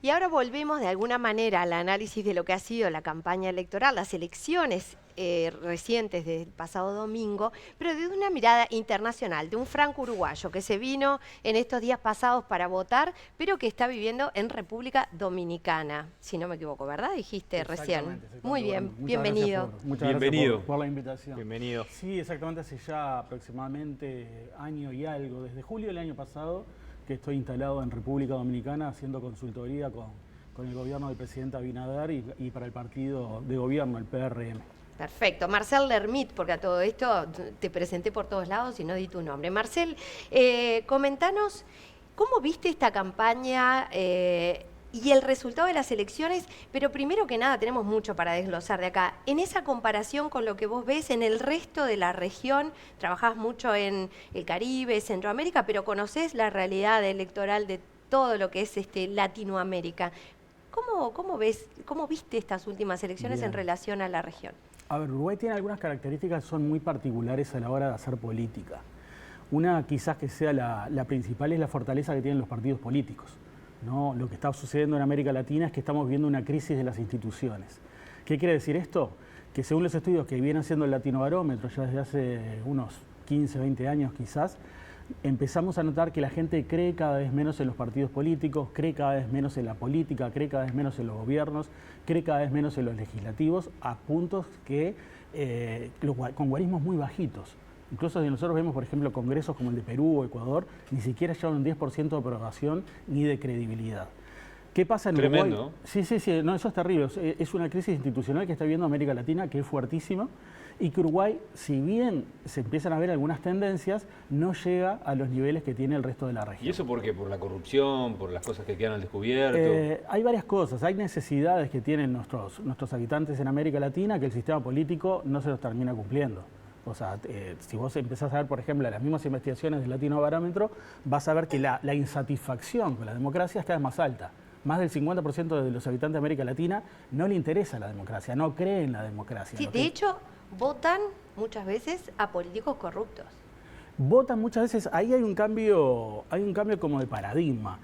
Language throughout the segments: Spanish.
Y ahora volvemos de alguna manera al análisis de lo que ha sido la campaña electoral, las elecciones recientes del pasado domingo, pero desde una mirada internacional, de un franco uruguayo que se vino en estos días pasados para votar, pero que está viviendo en República Dominicana, si no me equivoco, ¿verdad? Dijiste recién. Muy bien, Bueno, bienvenido. Muchas Bienvenido. gracias por la invitación. Bienvenido. Sí, exactamente, hace ya aproximadamente año y algo, desde julio del año pasado, que estoy instalado en República Dominicana haciendo consultoría con el gobierno del presidente Abinader y para el partido de gobierno, el PRM. Perfecto. Marcel Lermit, porque a todo esto te presenté por todos lados y no di tu nombre. Marcel, comentanos, ¿cómo viste esta campaña y el resultado de las elecciones? Pero primero que nada, tenemos mucho para desglosar de acá. En esa comparación con lo que vos ves en el resto de la región, trabajás mucho en el Caribe, Centroamérica, pero conocés la realidad electoral de todo lo que es Latinoamérica. ¿Cómo viste estas últimas elecciones Bien. en relación a la región? A ver, Uruguay tiene algunas características que son muy particulares a la hora de hacer política. Una quizás que sea la principal es la fortaleza que tienen los partidos políticos, ¿no? Lo que está sucediendo en América Latina es que estamos viendo una crisis de las instituciones. ¿Qué quiere decir esto? Que según los estudios que viene haciendo el Latinobarómetro ya desde hace unos 15, 20 años quizás, empezamos a notar que la gente cree cada vez menos en los partidos políticos, cree cada vez menos en la política, cree cada vez menos en los gobiernos, cree cada vez menos en los legislativos, a puntos que con guarismos muy bajitos. Incluso si nosotros vemos, por ejemplo, congresos como el de Perú o Ecuador, ni siquiera llevan un 10% de aprobación ni de credibilidad. ¿Qué pasa en Uruguay? Tremendo. Sí, no, eso es terrible. Es una crisis institucional que está viviendo América Latina que es fuertísima y que Uruguay, si bien se empiezan a ver algunas tendencias, no llega a los niveles que tiene el resto de la región. ¿Y eso por qué? ¿Por la corrupción? ¿Por las cosas que quedan al descubierto? Hay varias cosas. Hay necesidades que tienen nuestros habitantes en América Latina que el sistema político no se los termina cumpliendo. O sea, si vos empezás a ver, por ejemplo, las mismas investigaciones del Latinobarómetro, vas a ver que la insatisfacción con la democracia es cada vez más alta. Más del 50% de los habitantes de América Latina no le interesa la democracia, no cree en la democracia. Sí, de hecho, votan muchas veces a políticos corruptos. Votan muchas veces, ahí hay un cambio como de paradigma.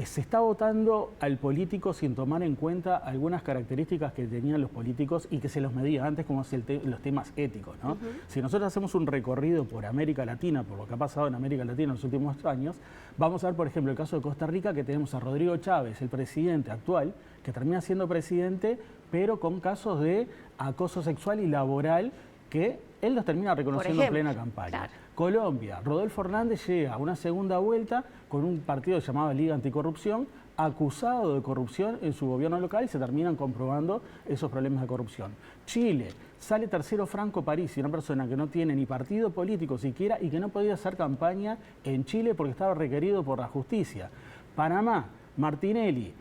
Se está votando al político sin tomar en cuenta algunas características que tenían los políticos y que se los medía antes, como es los temas éticos, ¿no? Si nosotros hacemos un recorrido por América Latina, por lo que ha pasado en América Latina en los últimos años, vamos a ver, por ejemplo, el caso de Costa Rica, que tenemos a Rodrigo Chávez, el presidente actual, que termina siendo presidente, pero con casos de acoso sexual y laboral que él los termina reconociendo en plena campaña. Claro. Colombia, Rodolfo Hernández llega a una segunda vuelta con un partido llamado Liga Anticorrupción, acusado de corrupción en su gobierno local y se terminan comprobando esos problemas de corrupción. Chile, sale tercero Franco Parisi, una persona que no tiene ni partido político siquiera y que no podía hacer campaña en Chile porque estaba requerido por la justicia. Panamá, Martinelli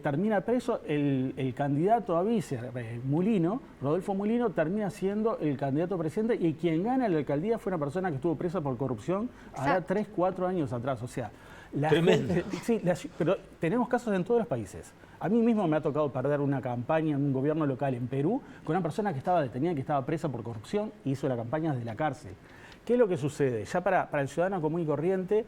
termina preso, el candidato a vice, Rodolfo Mulino, termina siendo el candidato a presidente y quien gana la alcaldía fue una persona que estuvo presa por corrupción ahora 3, 4 años atrás. O sea, pero tenemos casos en todos los países. A mí mismo me ha tocado perder una campaña en un gobierno local en Perú con una persona que estaba detenida, que estaba presa por corrupción y hizo la campaña desde la cárcel. ¿Qué es lo que sucede? Ya para el ciudadano común y corriente,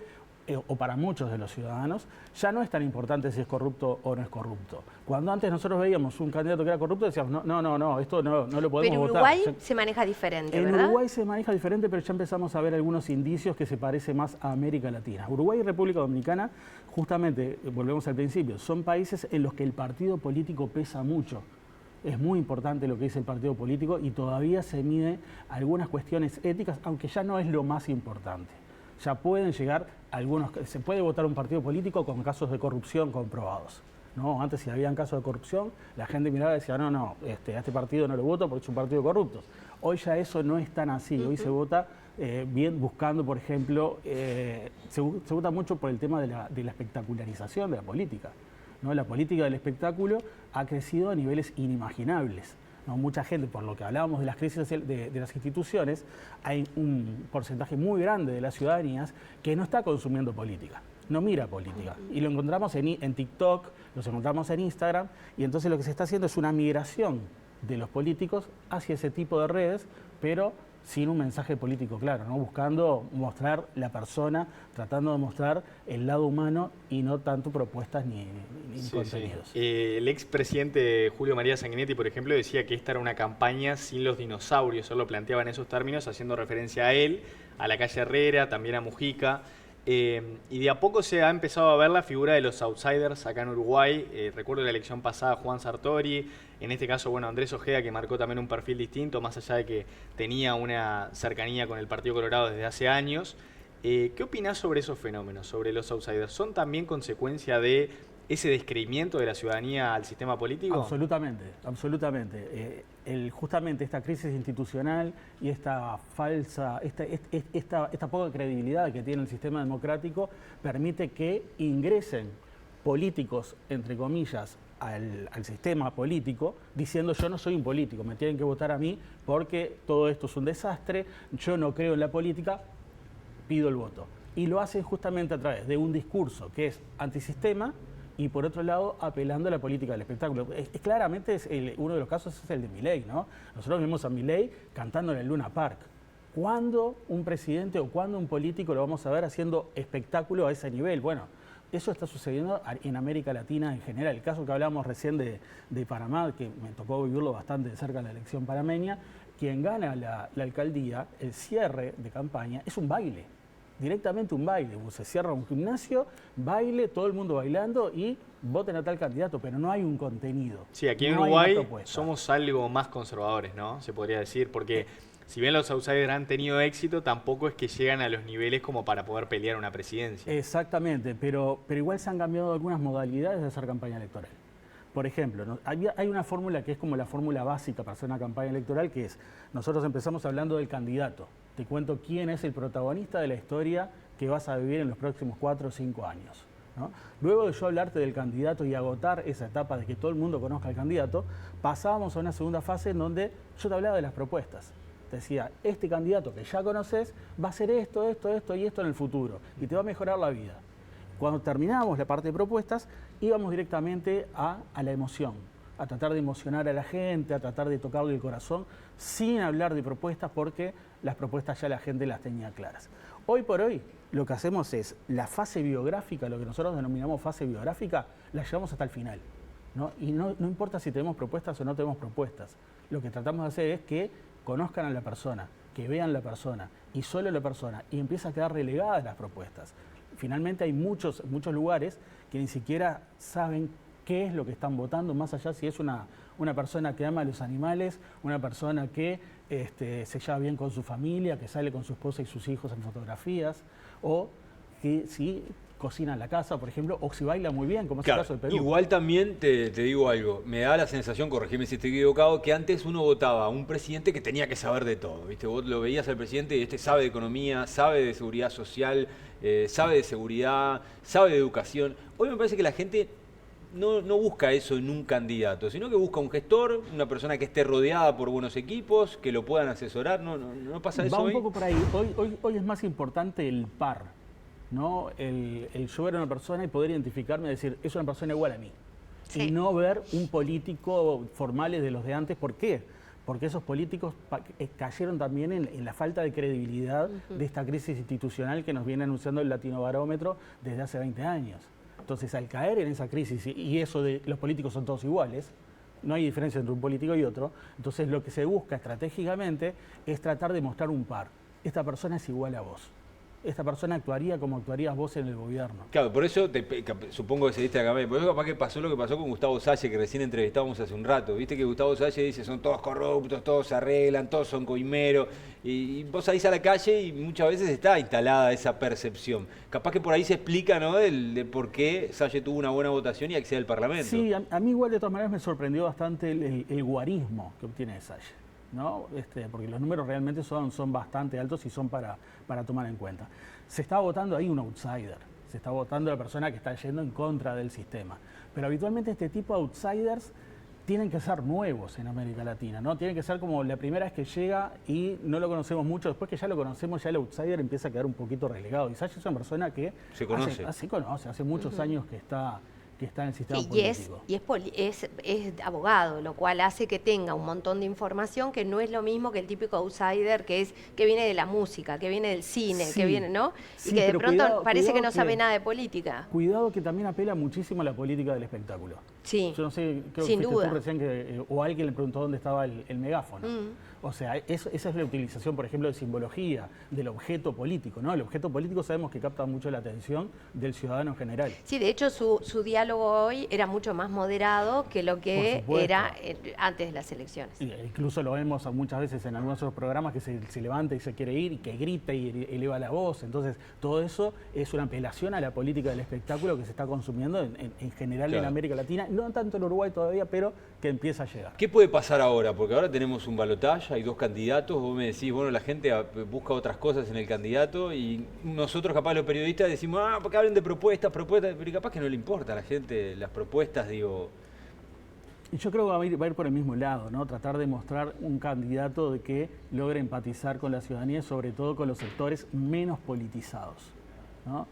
o para muchos de los ciudadanos, ya no es tan importante si es corrupto o no es corrupto. Cuando antes nosotros veíamos un candidato que era corrupto, decíamos, no, esto no lo podemos votar. Pero Uruguay se maneja diferente, ¿verdad? En Uruguay se maneja diferente, pero ya empezamos a ver algunos indicios que se parece más a América Latina. Uruguay y República Dominicana, justamente, volvemos al principio, son países en los que el partido político pesa mucho. Es muy importante lo que dice el partido político y todavía se mide algunas cuestiones éticas, aunque ya no es lo más importante. Ya pueden llegar se puede votar un partido político con casos de corrupción comprobados, ¿no? Antes, si habían casos de corrupción, la gente miraba y decía, a este partido no lo voto porque es un partido corrupto. Hoy ya eso no es tan así, hoy se vota bien buscando, por ejemplo, se vota mucho por el tema de la espectacularización de la política, ¿no? La política del espectáculo ha crecido a niveles inimaginables. ¿No? Mucha gente, por lo que hablábamos de las crisis de las instituciones, hay un porcentaje muy grande de las ciudadanías que no está consumiendo política, no mira política. Y lo encontramos en TikTok, los encontramos en Instagram, y entonces lo que se está haciendo es una migración de los políticos hacia ese tipo de redes, pero sin un mensaje político claro, ¿no? Buscando mostrar la persona, tratando de mostrar el lado humano y no tanto propuestas ni contenidos. Sí. El expresidente Julio María Sanguinetti, por ejemplo, decía que esta era una campaña sin los dinosaurios, él lo planteaba en esos términos, haciendo referencia a él, a la calle Herrera, también a Mujica. Y de a poco se ha empezado a ver la figura de los outsiders acá en Uruguay. Recuerdo la elección pasada Juan Sartori, en este caso, bueno, Andrés Ojeda, que marcó también un perfil distinto, más allá de que tenía una cercanía con el Partido Colorado desde hace años. ¿Qué opinás sobre esos fenómenos, sobre los outsiders? ¿Son también consecuencia de ese descreimiento de la ciudadanía al sistema político? Absolutamente, absolutamente. Justamente esta crisis institucional y esta falsa, esta poca credibilidad que tiene el sistema democrático permite que ingresen políticos, entre comillas, al sistema político, diciendo yo no soy un político, me tienen que votar a mí porque todo esto es un desastre, yo no creo en la política, pido el voto. Y lo hacen justamente a través de un discurso que es antisistema, y por otro lado apelando a la política del espectáculo. Claramente uno de los casos es el de Milei, ¿no? Nosotros vimos a Milei cantando en el Luna Park. ¿Cuándo un presidente o cuándo un político lo vamos a ver haciendo espectáculo a ese nivel? Bueno, eso está sucediendo en América Latina en general. El caso que hablábamos recién de Panamá, que me tocó vivirlo bastante de cerca en la elección panameña, quien gana la alcaldía, el cierre de campaña es un baile. Directamente un baile, se cierra un gimnasio, baile, todo el mundo bailando y voten a tal candidato, pero no hay un contenido. Sí, aquí en Uruguay somos algo más conservadores, ¿no? Se podría decir, porque si bien los outsiders han tenido éxito, tampoco es que llegan a los niveles como para poder pelear una presidencia. Exactamente, pero igual se han cambiado algunas modalidades de hacer campaña electoral. Por ejemplo, ¿no? Hay una fórmula que es como la fórmula básica para hacer una campaña electoral, que es, nosotros empezamos hablando del candidato. Te cuento quién es el protagonista de la historia que vas a vivir en los próximos 4 o 5 años, ¿no? Luego de yo hablarte del candidato y agotar esa etapa de que todo el mundo conozca al candidato, pasábamos a una segunda fase en donde yo te hablaba de las propuestas. Te decía, este candidato que ya conoces va a hacer esto, esto, esto y esto en el futuro y te va a mejorar la vida. Cuando terminábamos la parte de propuestas, íbamos directamente a la emoción, a tratar de emocionar a la gente, a tratar de tocarle el corazón, sin hablar de propuestas, porque las propuestas ya la gente las tenía claras. Hoy por hoy, lo que hacemos es la fase biográfica, lo que nosotros denominamos fase biográfica, la llevamos hasta el final, ¿no? Y no importa si tenemos propuestas o no tenemos propuestas. Lo que tratamos de hacer es que conozcan a la persona, que vean la persona, y solo la persona, y empieza a quedar relegadas las propuestas. Finalmente hay muchos lugares que ni siquiera saben qué es lo que están votando, más allá si es una persona que ama a los animales, una persona que se lleva bien con su familia, que sale con su esposa y sus hijos en fotografías, o que si cocina en la casa, por ejemplo, o si baila muy bien, como es el caso de Perú. Igual también te digo algo, me da la sensación, corregime si estoy equivocado, que antes uno votaba a un presidente que tenía que saber de todo, ¿viste? Vos lo veías al presidente y sabe de economía, sabe de seguridad social, sabe de seguridad, sabe de educación. Hoy me parece que la gente no busca eso en un candidato, sino que busca un gestor, una persona que esté rodeada por buenos equipos, que lo puedan asesorar. ¿No pasa eso hoy? Va un poco por ahí. Hoy es más importante el par, ¿no? El yo ver a una persona y poder identificarme y decir, es una persona igual a mí. Sí. Y no ver un político formales de los de antes. ¿Por qué? Porque esos políticos cayeron también en la falta de credibilidad de esta crisis institucional que nos viene anunciando el Latinobarómetro desde hace 20 años. Entonces, al caer en esa crisis y eso de los políticos son todos iguales, no hay diferencia entre un político y otro, entonces lo que se busca estratégicamente es tratar de mostrar un par. Esta persona es igual a vos. Esta persona actuaría como actuarías vos en el gobierno. Claro, por eso supongo que se diste acá. Por eso capaz que pasó lo que pasó con Gustavo Salle, que recién entrevistábamos hace un rato. Viste que Gustavo Salle dice, son todos corruptos, todos se arreglan, todos son coimeros. Y vos salís a la calle y muchas veces está instalada esa percepción. Capaz que por ahí se explica, ¿no?, de por qué Salle tuvo una buena votación y accede al Parlamento. Sí, a mí igual de todas maneras me sorprendió bastante el guarismo que obtiene Salle, ¿no? Porque los números realmente son bastante altos y son para tomar en cuenta. Se está votando ahí un outsider, se está votando la persona que está yendo en contra del sistema. Pero habitualmente este tipo de outsiders tienen que ser nuevos en América Latina, ¿no? Tienen que ser como la primera vez que llega y no lo conocemos mucho. Después que ya lo conocemos, ya el outsider empieza a quedar un poquito relegado. Y Salle es una persona que se conoce. Hace muchos años que está que está en el sistema Sí, político. es abogado, lo cual hace que tenga un montón de información que no es lo mismo que el típico outsider que viene de la música, que viene del cine, Sí, que viene, ¿no? sí, Y que de pero pronto cuidado- parece que cuidado no sabe que- nada de política. Cuidado que también apela muchísimo a la política del espectáculo. Sí, Yo no sé, creo sin que fuiste duda. tú recién o alguien le preguntó dónde estaba el megáfono. O sea, esa es la utilización, por ejemplo, de simbología, del objeto político, ¿no? El objeto político sabemos que capta mucho la atención del ciudadano en general. Sí, de hecho su diálogo hoy era mucho más moderado que lo que Por supuesto. era antes de las elecciones. Incluso lo vemos muchas veces en algunos otros programas que se levanta y se quiere ir y que grita y eleva la voz. Entonces, todo eso es una apelación a la política del espectáculo que se está consumiendo en general en Claro. América Latina, no tanto en Uruguay todavía, pero que empieza a llegar. ¿Qué puede pasar ahora? Porque ahora tenemos un balotaje, hay 2 candidatos, vos me decís, bueno, la gente busca otras cosas en el candidato y nosotros capaz los periodistas decimos, porque hablen de propuestas, pero capaz que no le importa a la gente las propuestas, digo... Y yo creo que va a ir por el mismo lado, ¿no? Tratar de mostrar un candidato de que logre empatizar con la ciudadanía y sobre todo con los sectores menos politizados, ¿no?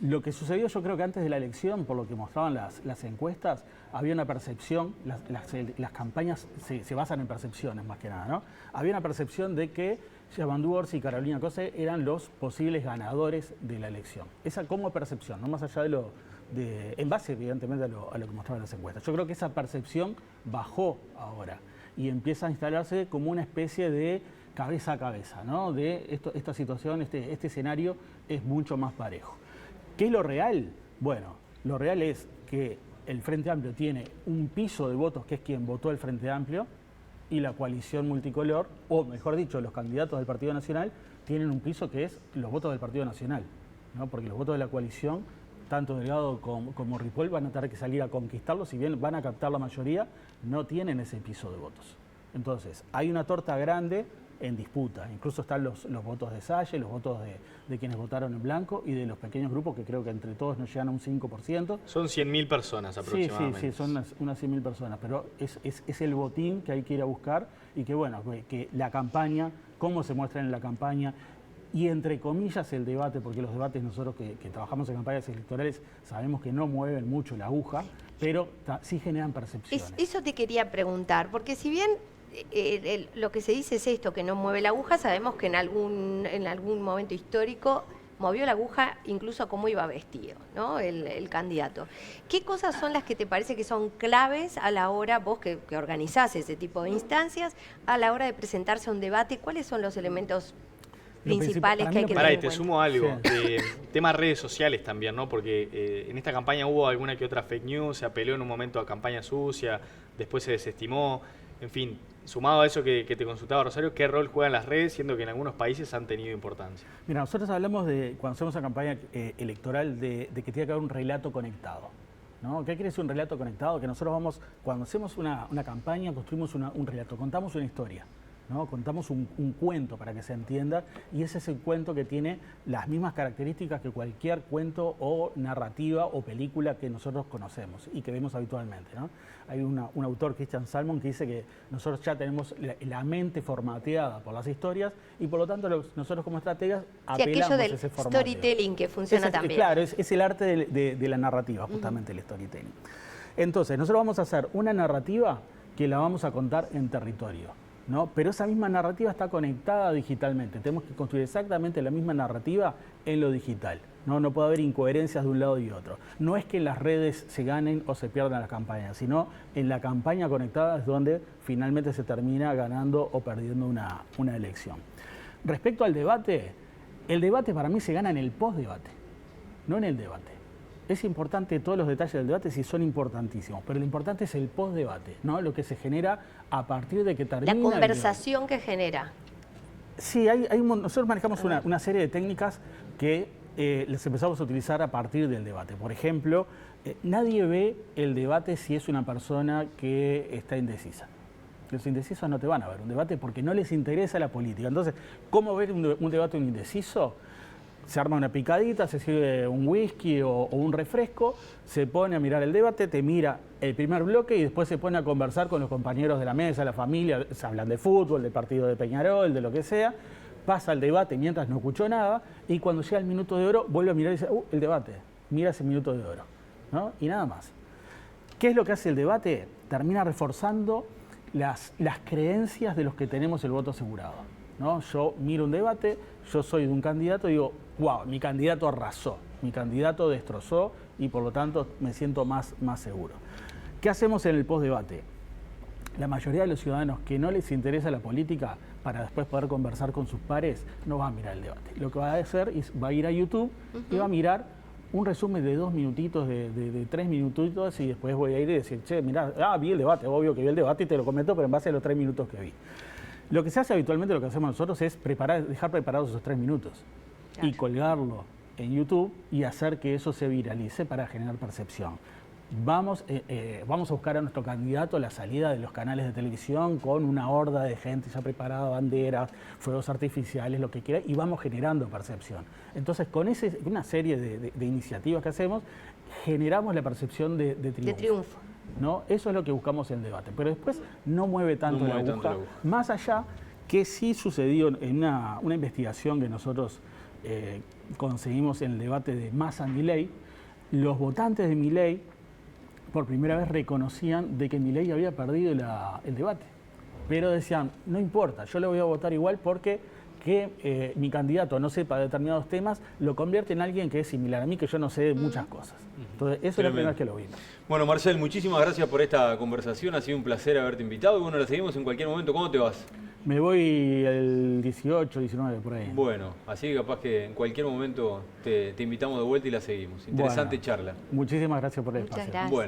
Lo que sucedió, yo creo que antes de la elección, por lo que mostraban las encuestas, había una percepción, las campañas se basan en percepciones más que nada, ¿no? Había una percepción de que Yamandu Orsi y Carolina Cose eran los posibles ganadores de la elección. Esa como percepción, no más allá en base evidentemente a lo que mostraban las encuestas. Yo creo que esa percepción bajó ahora y empieza a instalarse como una especie de cabeza a cabeza, ¿no? De esta situación, este escenario es mucho más parejo. ¿Qué es lo real? Bueno, lo real es que el Frente Amplio tiene un piso de votos que es quien votó el Frente Amplio y la coalición multicolor, o mejor dicho, los candidatos del Partido Nacional tienen un piso que es los votos del Partido Nacional, ¿no? Porque los votos de la coalición, tanto Delgado como Ripoll, van a tener que salir a conquistarlos, si bien van a captar la mayoría, no tienen ese piso de votos. Entonces, hay una torta grande en disputa. Incluso están los votos de Salle, los votos de quienes votaron en blanco y de los pequeños grupos que creo que entre todos nos llegan a un 5%. Son 100.000 personas aproximadamente. Sí, son unas 100.000 personas, pero es el botín que hay que ir a buscar y que bueno, que la campaña, cómo se muestra en la campaña y entre comillas el debate, porque los debates nosotros que trabajamos en campañas electorales sabemos que no mueven mucho la aguja, pero sí generan percepciones. Eso te quería preguntar, porque si bien lo que se dice es esto, que no mueve la aguja, sabemos que en algún momento histórico movió la aguja incluso cómo iba vestido, ¿no? El candidato. ¿Qué cosas son las que te parece que son claves a la hora, vos que organizás ese tipo de instancias, a la hora de presentarse a un debate? ¿Cuáles son los elementos principales que hay que Pará, tener y en te cuenta? sumo algo, Sí. temas redes sociales también, ¿no? Porque en esta campaña hubo alguna que otra fake news, se apeló en un momento a campaña sucia, después se desestimó, en fin, sumado a eso que te consultaba Rosario, ¿qué rol juegan las redes, siendo que en algunos países han tenido importancia? Mira, nosotros hablamos cuando hacemos una campaña electoral, de que tiene que haber un relato conectado, ¿no? ¿Qué quiere decir un relato conectado? Que nosotros cuando hacemos una campaña, construimos un relato, contamos una historia, ¿no? Contamos un cuento para que se entienda y ese es el cuento que tiene las mismas características que cualquier cuento o narrativa o película que nosotros conocemos y que vemos habitualmente, ¿no? Hay un autor, Christian Salmon, que dice que nosotros ya tenemos la mente formateada por las historias y por lo tanto nosotros como estrategas Sí, apelamos aquello a del ese formato. storytelling que funciona también. Claro, es el arte de la narrativa, justamente el storytelling. Entonces, nosotros vamos a hacer una narrativa que la vamos a contar en territorio, ¿no? Pero esa misma narrativa está conectada digitalmente. Tenemos que construir exactamente la misma narrativa en lo digital. No puede haber incoherencias de un lado y otro. No es que en las redes se ganen o se pierdan las campañas, sino en la campaña conectada es donde finalmente se termina ganando o perdiendo una elección. Respecto al debate, el debate para mí se gana en el postdebate, no en el debate. Es importante, todos los detalles del debate sí son importantísimos, pero lo importante es el postdebate, ¿no? Lo que se genera a partir de que termina La el conversación que genera. Sí, nosotros manejamos una serie de técnicas que les empezamos a utilizar a partir del debate. Por ejemplo, nadie ve el debate si es una persona que está indecisa. Los indecisos no te van a ver un debate porque no les interesa la política. Entonces, ¿cómo ver un debate un indeciso? Se arma una picadita, se sirve un whisky o un refresco, se pone a mirar el debate, te mira el primer bloque y después se pone a conversar con los compañeros de la mesa, la familia, se hablan de fútbol, del partido de Peñarol, de lo que sea, pasa el debate mientras no escuchó nada y cuando llega el minuto de oro vuelve a mirar y dice, el debate, mira ese minuto de oro. ¿no? Y nada más. ¿Qué es lo que hace el debate? Termina reforzando las creencias de los que tenemos el voto asegurado, ¿no? Yo miro un debate, yo soy de un candidato y digo, wow, mi candidato arrasó, mi candidato destrozó y por lo tanto me siento más seguro. ¿Qué hacemos en el postdebate? La mayoría de los ciudadanos que no les interesa la política para después poder conversar con sus pares no va a mirar el debate. Lo que va a hacer es va a ir a YouTube y va a mirar un resumen de 2 minutitos, de 3 minutitos, y después voy a ir y decir, che, mirá, vi el debate, obvio que vi el debate y te lo comento, pero en base a los 3 minutos que vi. Lo que se hace habitualmente, lo que hacemos nosotros es dejar preparados esos 3 minutos y colgarlo en YouTube y hacer que eso se viralice para generar percepción. Vamos a buscar a nuestro candidato a la salida de los canales de televisión con una horda de gente ya preparada, banderas, fuegos artificiales, lo que quiera, y vamos generando percepción. Entonces, con una serie de iniciativas que hacemos, generamos la percepción de triunfo. De triunfo. ¿No? Eso es lo que buscamos en el debate. Pero después no mueve tanto la aguja, más allá que sí sucedió en una investigación que nosotros conseguimos en el debate de Massa-Milei. Los votantes de Milei por primera vez reconocían de que Milei había perdido el debate. Pero decían, no importa, yo le voy a votar igual porque que mi candidato no sepa determinados temas lo convierte en alguien que es similar a mí, que yo no sé de muchas cosas. Entonces, eso es la primera vez que lo vimos. Bueno, Marcel, muchísimas gracias por esta conversación. Ha sido un placer haberte invitado. Y bueno, la seguimos en cualquier momento. ¿Cómo te vas? Me voy el 18, 19, por ahí. Bueno, así que capaz que en cualquier momento te invitamos de vuelta y la seguimos. Interesante charla. Muchísimas gracias por el Muchas espacio. gracias. Bueno.